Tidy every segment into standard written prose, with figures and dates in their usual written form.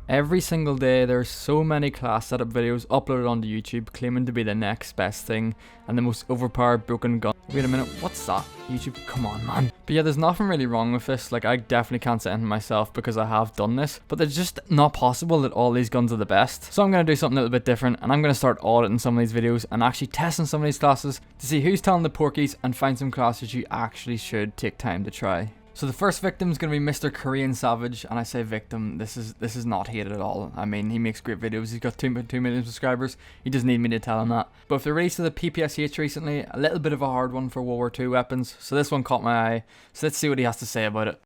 Every single day there's so many class setup videos uploaded onto YouTube claiming to be the next best thing and the most overpowered broken gun. Wait a minute, what's that? YouTube, come on man. But yeah, there's nothing really wrong with this. Like, I definitely can't say anything myself because I have done this, but it's just not possible that all these guns are the best. So I'm going to do something a little bit different, and I'm going to start auditing some of these videos and actually testing some of these classes to see who's telling the porkies and find some classes you actually should take time to try. So the first victim is going to be Mr. KoreanSavage, and I say victim, this is not hate at all. I mean, he makes great videos, he's got 2.2 million subscribers, he doesn't need me to tell him that. But with the release of the PPSH recently, a little bit of a hard one for World War II weapons, so this one caught my eye, so let's see what he has to say about it.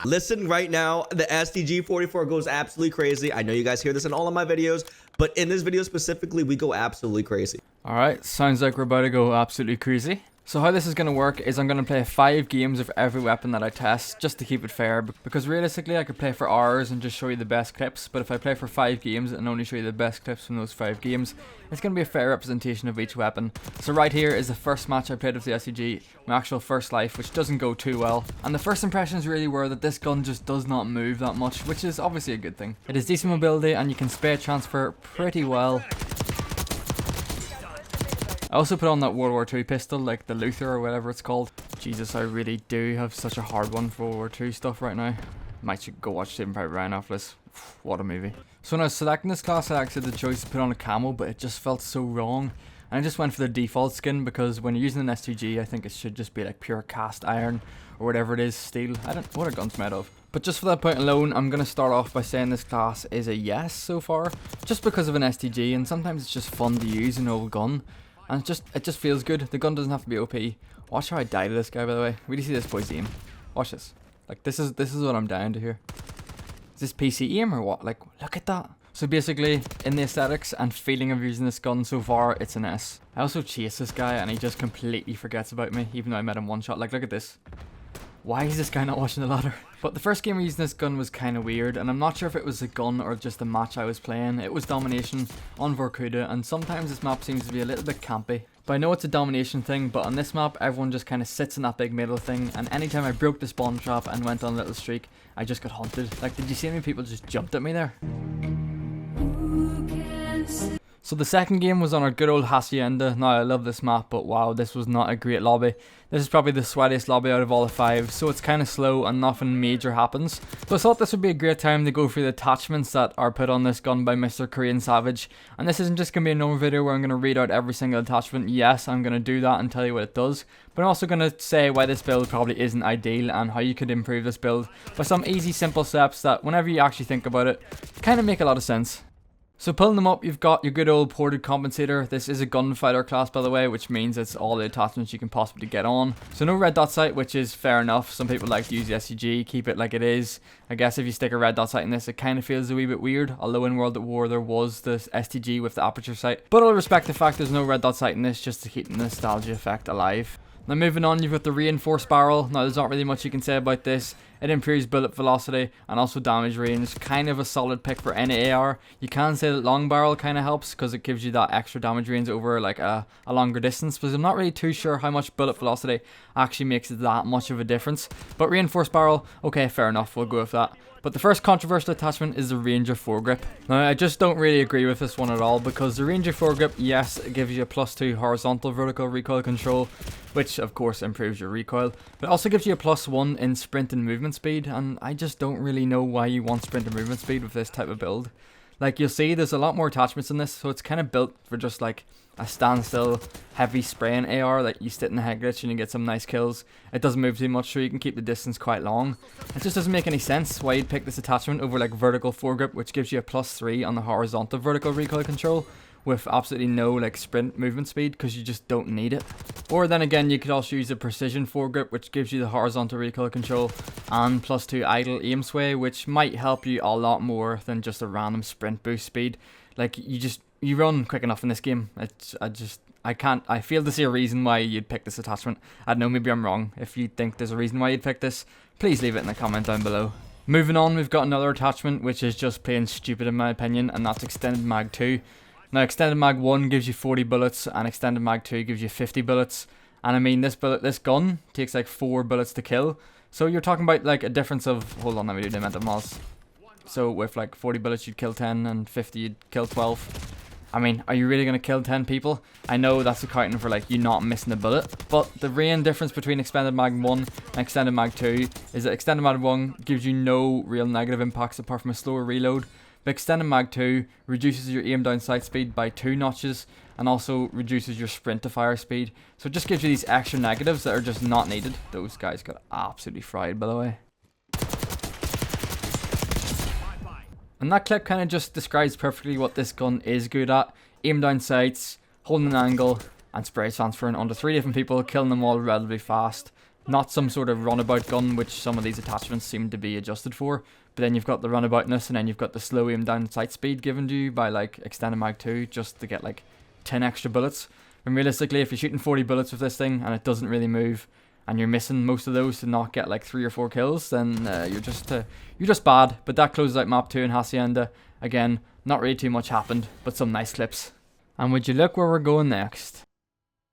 Listen right now, the STG-44 goes absolutely crazy. I know you guys hear this in all of my videos, but in this video specifically, we go absolutely crazy. Alright, sounds like we're about to go absolutely crazy. So how this is going to work is I'm going to play 5 games of every weapon that I test, just to keep it fair, because realistically I could play for hours and just show you the best clips, but if I play for 5 games and only show you the best clips from those 5 games, it's going to be a fair representation of each weapon. So right here is the first match I played with the STG, my actual first life, which doesn't go too well, and the first impressions really were that this gun just does not move that much, which is obviously a good thing. It has decent mobility and you can spray transfer pretty well. I also put on that World War II pistol, like the Luther or whatever it's called. Jesus, I really do have such a hard one for World War II stuff right now. Might should go watch Saving Private Ryan after this. What a movie. So when I was selecting this class, I actually had the choice to put on a camo, but it just felt so wrong. And I just went for the default skin because when you're using an STG, I think it should just be like pure cast iron or whatever it is, steel. I don't know what a gun's made of. But just for that point alone, I'm going to start off by saying this class is a yes so far, just because of an STG, and sometimes it's just fun to use an old gun. And it just feels good. The gun doesn't have to be OP. Watch how I die to this guy, by the way. Really see this boy's aim. Watch this. Like, this is what I'm down to here. Is this PC aim or what? Like, look at that. So basically, in the aesthetics and feeling of using this gun so far, it's an S. I also chase this guy and he just completely forgets about me, even though I met him one shot. Like, look at this. Why is this guy not watching the ladder? But the first game using this gun was kind of weird, and I'm not sure if it was the gun or just the match I was playing. It was domination on Vorkuta, and sometimes this map seems to be a little bit campy. But I know it's a domination thing, but on this map, everyone just kind of sits in that big middle thing, and anytime I broke the spawn trap and went on a little streak, I just got hunted. Like, did you see how many people just jumped at me there? So the second game was on our good old Hacienda. Now I love this map, but wow, this was not a great lobby. This is probably the sweatiest lobby out of all the 5, so it's kind of slow and nothing major happens. So I thought this would be a great time to go through the attachments that are put on this gun by Mr. KoreanSavage. And this isn't just going to be a normal video where I'm going to read out every single attachment. Yes, I'm going to do that and tell you what it does. But I'm also going to say why this build probably isn't ideal and how you could improve this build by some easy, simple steps that whenever you actually think about it, kind of make a lot of sense. So pulling them up, you've got your good old ported compensator. This is a gunfighter class, by the way, which means it's all the attachments you can possibly get on. So no red dot sight, which is fair enough. Some people like to use the SCG, keep it like it is. I guess if you stick a red dot sight in this, it kind of feels a wee bit weird. Although in World at War there was the STG with the aperture sight. But I'll respect the fact there's no red dot sight in this, just to keep the nostalgia effect alive. Now moving on, you've got the reinforced barrel. Now there's not really much you can say about this. It improves bullet velocity and also damage range. Kind of a solid pick for any AR. You can say that long barrel kind of helps because it gives you that extra damage range over like a longer distance. But I'm not really too sure how much bullet velocity actually makes that much of a difference. But reinforced barrel, okay, fair enough, we'll go with that. But the first controversial attachment is the Ranger foregrip. Now I just don't really agree with this one at all because the Ranger foregrip, yes, it gives you a +2 horizontal vertical recoil control, which of course improves your recoil, but it also gives you a +1 in sprint and movement speed, and I just don't really know why you want sprint and movement speed with this type of build. Like you'll see there's a lot more attachments in this, so it's kind of built for just like a standstill heavy spraying AR that you sit in the head glitch and you get some nice kills. It doesn't move too much so you can keep the distance quite long. It just doesn't make any sense why you'd pick this attachment over like vertical foregrip, which gives you a +3 on the horizontal vertical recoil control with absolutely no like sprint movement speed because you just don't need it. Or then again you could also use the precision foregrip, which gives you the horizontal recoil control and +2 idle aim sway, which might help you a lot more than just a random sprint boost speed. Like you run quick enough in this game. I fail to see a reason why you'd pick this attachment. I don't know, maybe I'm wrong. If you think there's a reason why you'd pick this, please leave it in the comment down below. Moving on, we've got another attachment which is just plain stupid in my opinion, and that's Extended Mag 2. Now Extended Mag 1 gives you 40 bullets and Extended Mag 2 gives you 50 bullets. And I mean this gun takes like 4 bullets to kill. So you're talking about like a difference of, hold on, let me do the mental models. So with like 40 bullets you'd kill 10 and 50 you'd kill 12. I mean, are you really going to kill 10 people? I know that's accounting for like you not missing a bullet, but the main difference between Extended Mag 1 and Extended Mag 2 is that Extended Mag 1 gives you no real negative impacts apart from a slower reload, but Extended Mag 2 reduces your aim down sight speed by 2 notches and also reduces your sprint to fire speed. So it just gives you these extra negatives that are just not needed. Those guys got absolutely fried, by the way. And that clip kind of just describes perfectly what this gun is good at. Aim down sights, holding an angle, and spray transferring onto 3 different people, killing them all relatively fast. Not some sort of runabout gun, which some of these attachments seem to be adjusted for. But then you've got the runaboutness, and then you've got the slow aim down sight speed given to you by like Extended Mag 2, just to get like 10 extra bullets. And realistically, if you're shooting 40 bullets with this thing, and it doesn't really move, and you're missing most of those to not get like 3 or 4 kills, then you're just bad. But that closes out map 2 in Hacienda. Again, not really too much happened, but some nice clips. And would you look where we're going next?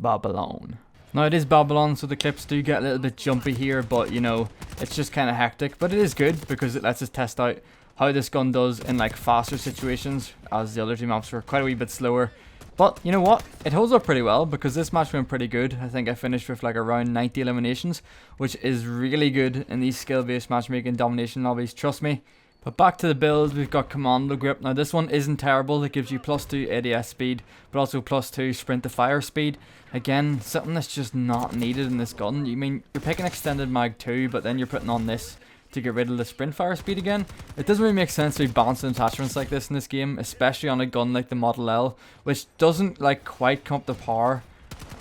Babylon. Now it is Babylon, so the clips do get a little bit jumpy here, but you know, it's just kind of hectic. But it is good because it lets us test out how this gun does in like faster situations, as the other 2 maps were quite a wee bit slower. But you know what? It holds up pretty well because this match went pretty good. I think I finished with like around 90 eliminations, which is really good in these skill-based matchmaking domination lobbies, trust me. But back to the build, we've got Commando Grip. Now this one isn't terrible. It gives you +2 ADS speed, but also +2 sprint to fire speed. Again, something that's just not needed in this gun. You mean, you're picking Extended Mag 2, but then you're putting on this to get rid of the sprint fire speed again. It doesn't really make sense to be balancing attachments like this in this game, especially on a gun like the Model L, which doesn't like quite come up to par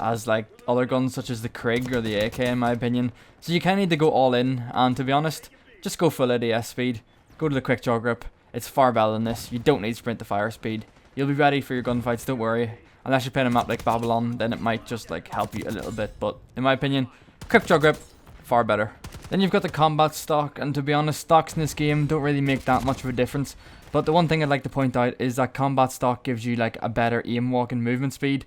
as like other guns such as the Krig or the AK in my opinion. So you kind of need to go all in, and to be honest, just go full ADS speed. Go to the quick draw grip. It's far better than this. You don't need sprint to fire speed. You'll be ready for your gunfights, don't worry. Unless you're playing a map like Babylon, then it might just like help you a little bit, but in my opinion, quick draw grip, far better. Then you've got the combat stock, and to be honest, stocks in this game don't really make that much of a difference. But the one thing I'd like to point out is that combat stock gives you like a better aim walk and movement speed,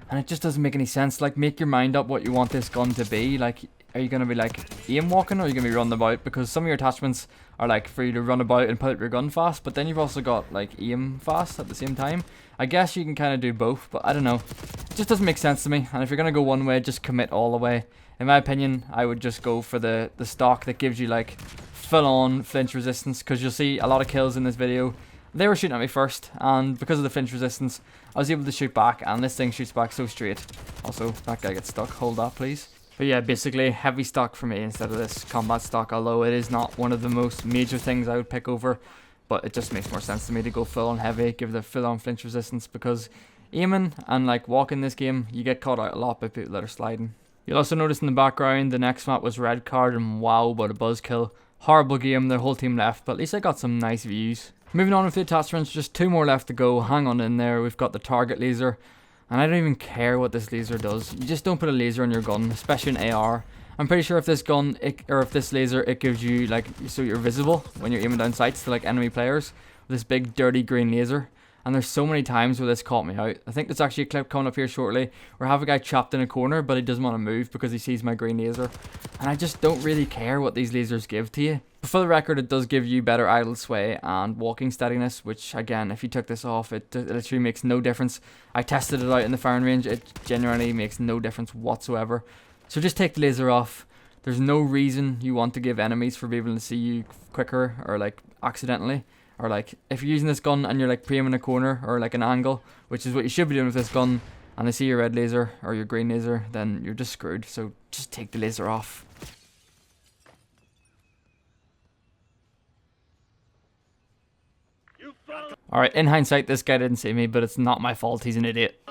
and it just doesn't make any sense. Like, make your mind up what you want this gun to be. Like, are you going to be like aim walking, or are you going to be running about? Because some of your attachments are like for you to run about and put up your gun fast, but then you've also got like aim fast at the same time. I guess you can kind of do both, but I don't know. It just doesn't make sense to me, and if you're going to go one way, just commit all the way. In my opinion, I would just go for the stock that gives you like full-on flinch resistance, because you'll see a lot of kills in this video. They were shooting at me first, and because of the flinch resistance, I was able to shoot back, and this thing shoots back so straight. Also, that guy gets stuck. Hold that, please. But yeah, basically heavy stock for me instead of this combat stock, although it is not one of the most major things I would pick over. But it just makes more sense to me to go full on heavy, give the full on flinch resistance, because aiming and like walking this game, you get caught out a lot by people that are sliding. You'll also notice in the background, the next map was Red Card, and wow, what a buzzkill. Horrible game, their whole team left, but at least I got some nice views. Moving on with the attachments, just 2 more left to go. Hang on in there, we've got the target laser. And I don't even care what this laser does. You just don't put a laser on your gun, especially in AR. I'm pretty sure if this gun, or if this laser, it gives you like, so you're visible when you're aiming down sights to like enemy players. With this big dirty green laser. And there's so many times where this caught me out. I think there's actually a clip coming up here shortly where I have a guy trapped in a corner, but he doesn't want to move because he sees my green laser. And I just don't really care what these lasers give to you. But for the record, it does give you better idle sway and walking steadiness, which again, if you took this off, it literally makes no difference. I tested it out in the firing range. It genuinely makes no difference whatsoever. So just take the laser off. There's no reason you want to give enemies for being able to see you quicker or like accidentally. Or like, if you're using this gun and you're like pre-aiming a corner or like an angle, which is what you should be doing with this gun, and they see your red laser or your green laser, then you're just screwed. So just take the laser off. Alright, in hindsight, this guy didn't see me, but it's not my fault, he's an idiot.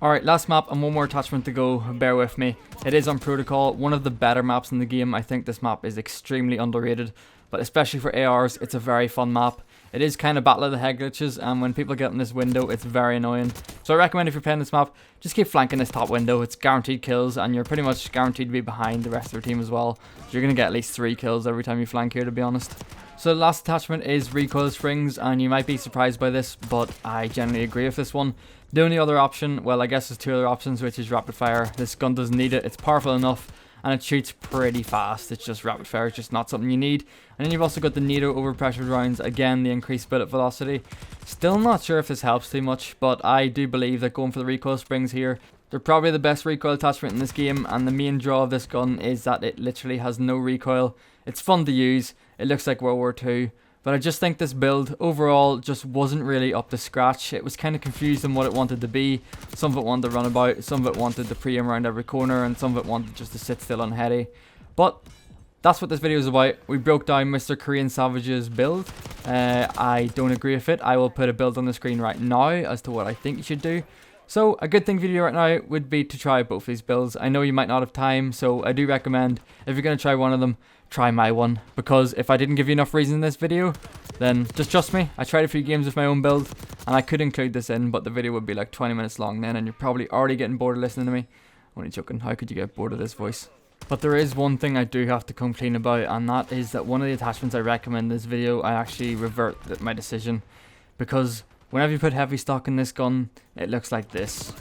Alright, last map and 1 more attachment to go, bear with me. It is on Protocol, one of the better maps in the game. I think this map is extremely underrated. But especially for ARs, it's a very fun map. It is kind of Battle of the Head glitches, and when people get in this window, it's very annoying. So I recommend if you're playing this map, just keep flanking this top window. It's guaranteed kills, and you're pretty much guaranteed to be behind the rest of your team as well. So you're going to get at least 3 kills every time you flank here, to be honest. So the last attachment is recoil springs, and you might be surprised by this, but I generally agree with this one. The only other option, well, I guess there's 2 other options, which is rapid fire. This gun doesn't need it, it's powerful enough. and it shoots pretty fast. It's just rapid fire, it's just not something you need. And then you've also got the NATO overpressured rounds, again the increased bullet velocity. Still not sure if this helps too much, but I do believe that going for the recoil springs here, they're probably the best recoil attachment in this game, and the main draw of this gun is that it literally has no recoil. It's fun to use, it looks like World War II, but I just think this build overall just wasn't really up to scratch. It was kind of confused on what it wanted to be. Some of it wanted to run about, some of it wanted to pre-aim around every corner, and some of it wanted just to sit still on heady. But that's what this video is about. We broke down Mr. KoreanSavage's build. I don't agree with it. I will put a build on the screen right now as to what I think you should do. So a good thing for you right now would be to try both these builds. I know you might not have time, so I do recommend, if you're going to try one of them, try my one. Because if I didn't give you enough reason in this video, then just trust me, I tried a few games with my own build, and I could include this in, but the video would be like 20 minutes long then, and you're probably already getting bored of listening to me. Only joking, how could you get bored of this voice? But there is one thing I do have to complain about, and that is that one of the attachments I recommend in this video, I actually revert my decision. Because whenever you put heavy stock in this gun, it looks like this.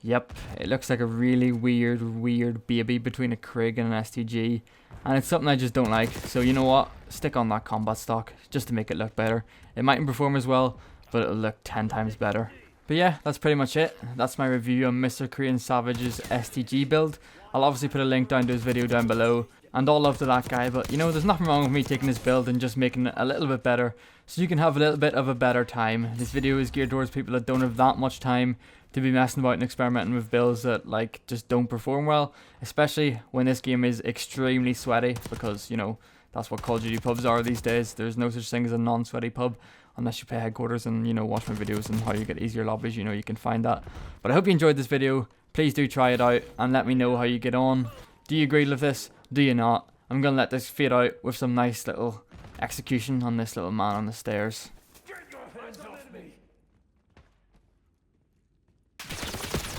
Yep, it looks like a really weird baby between a Krig and an STG. And it's something I just don't like. So you know what? Stick on that combat stock just to make it look better. It mightn't perform as well, but it'll look 10 times better. But yeah, that's pretty much it. That's my review on Mr. KoreanSavage's STG build. I'll obviously put a link down to his video down below. And all love to that guy, but you know, there's nothing wrong with me taking this build and just making it a little bit better, so you can have a little bit of a better time. This video is geared towards people that don't have that much time to be messing about and experimenting with builds that like just don't perform well, especially when this game is extremely sweaty, because you know, that's what Call of Duty pubs are these days. There's no such thing as a non-sweaty pub, unless you pay headquarters and, you know, watch my videos and how you get easier lobbies. You know, you can find that. But I hope you enjoyed this video. Please do try it out and let me know how you get on. Do you agree with this? Do you not? I'm gonna let this fade out with some nice little execution on this little man on the stairs.